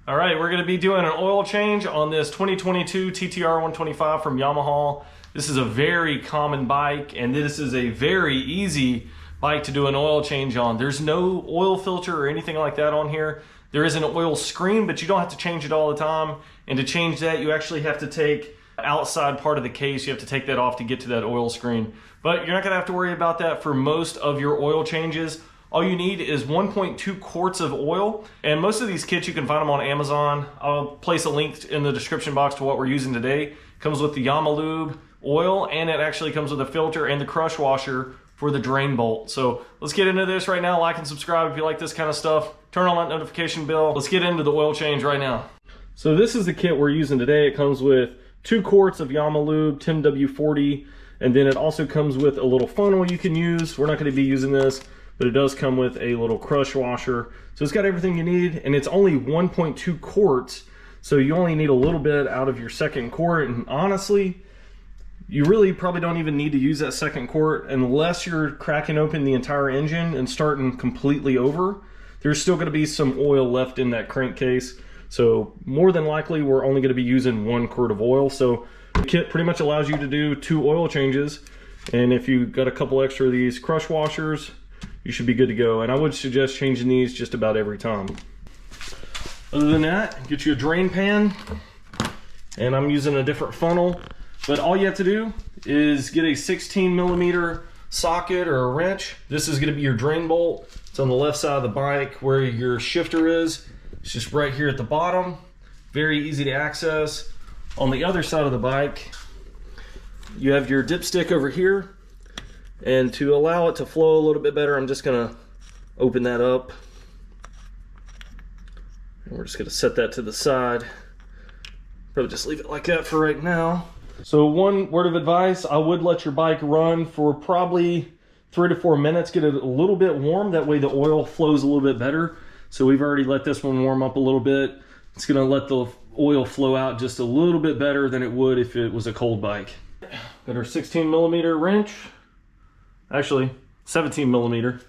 All right, we're going to be doing an oil change on this 2022 TTR-125 from Yamaha. This is a very common bike, and this is a very easy bike to do an oil change on. There's no oil filter or anything like that on here. There is an oil screen, but you don't have to change it all the time. And to change that, you actually have to take outside part of the case. You have to take that off to get to that oil screen. But you're not going to have to worry about that for most of your oil changes. All you need is 1.2 quarts of oil, and most of these kits you can find them on Amazon. I'll place a link in the description box to what we're using today. It comes with the Yamaha oil, and it actually comes with a filter and the crush washer for the drain bolt. So let's get into this right now. Like and subscribe if you like this kind of stuff. Turn on that notification bell. Let's get into the oil change right now. So this is the kit we're using today. It comes with 2 quarts of Yamaha 10W40, and then it also comes with a little funnel you can use. We're not going to be using this, but it does come with a little crush washer. So it's got everything you need, and it's only 1.2 quarts. So you only need a little bit out of your second quart. And honestly, you really probably don't even need to use that second quart unless you're cracking open the entire engine and starting completely over. There's still gonna be some oil left in that crankcase. So more than likely, we're only gonna be using 1 quart of oil. So the kit pretty much allows you to do 2 oil changes. And if you got a couple extra of these crush washers, you should be good to go. And I would suggest changing these just about every time. Other than that, get you a drain pan, and I'm using a different funnel. But all you have to do is get a 16mm socket or a wrench. This is gonna be your drain bolt. It's on the left side of the bike where your shifter is. It's just right here at the bottom. Very easy to access. On the other side of the bike, you have your dipstick over here. And to allow it to flow a little bit better, I'm just gonna open that up. And we're just gonna set that to the side. Probably just leave it like that for right now. So one word of advice, I would let your bike run for probably 3 to 4 minutes, get it a little bit warm. That way the oil flows a little bit better. So we've already let this one warm up a little bit. It's gonna let the oil flow out just a little bit better than it would if it was a cold bike. Got our 16mm wrench. Actually, 17mm.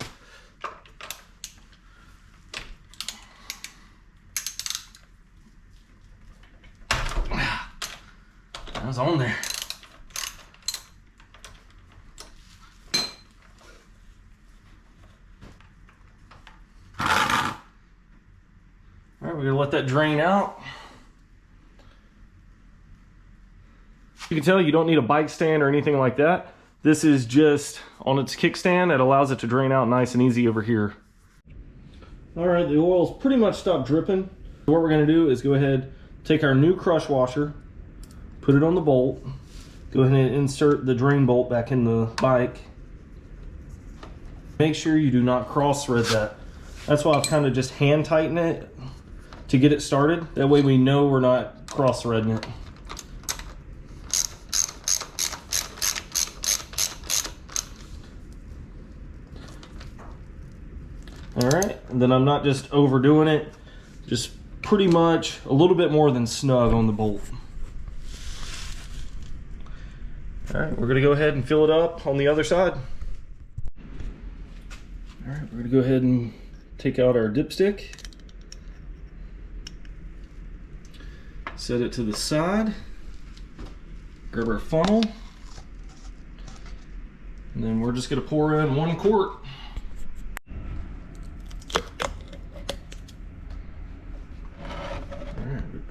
That was on there. All right, we're gonna let that drain out. You can tell you don't need a bike stand or anything like that. This is just on its kickstand. It allows it to drain out nice and easy over here. All right, the oil's pretty much stopped dripping. What we're gonna do is go ahead, take our new crush washer, put it on the bolt, go ahead and insert the drain bolt back in the bike. Make sure you do not cross thread that. That's why I've kind of just hand tighten it to get it started. That way we know we're not cross threading it. All right, and then I'm not just overdoing it, just pretty much a little bit more than snug on the bolt. All right, we're gonna go ahead and fill it up on the other side. All right, we're gonna go ahead and take out our dipstick. Set it to the side. Grab our funnel. And then we're just gonna pour in 1 quart.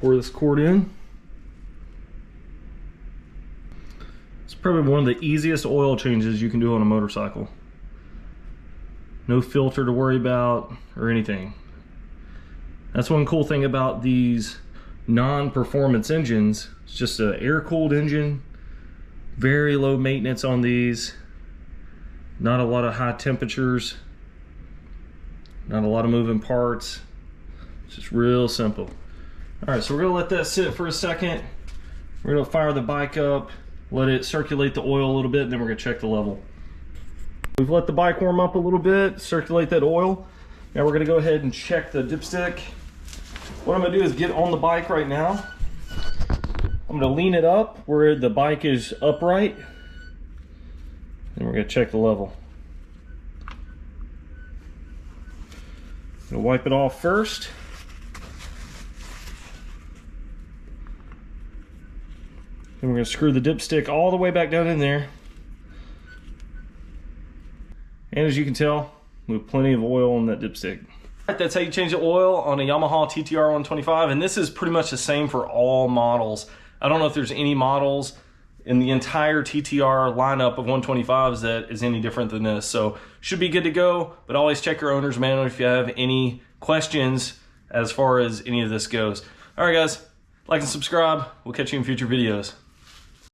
Pour this quart in. It's probably one of the easiest oil changes you can do on a motorcycle. No filter to worry about or anything. That's one cool thing about these non-performance engines. It's just an air-cooled engine. Very low maintenance on these. Not a lot of high temperatures. Not a lot of moving parts. It's just real simple. All right, so we're gonna let that sit for a second. We're gonna fire the bike up, let it circulate the oil a little bit, and then we're gonna check the level. We've let the bike warm up a little bit, circulate that oil. Now we're gonna go ahead and check the dipstick. What I'm gonna do is get on the bike right now. I'm gonna lean it up where the bike is upright, and we're gonna check the level. Gonna wipe it off first. And we're gonna screw the dipstick all the way back down in there. And as you can tell, we have plenty of oil on that dipstick. All right, that's how you change the oil on a Yamaha TTR-125, and this is pretty much the same for all models. I don't know if there's any models in the entire TTR lineup of 125s that is any different than this. So should be good to go, but always check your owner's manual if you have any questions as far as any of this goes. All right, guys, like and subscribe. We'll catch you in future videos.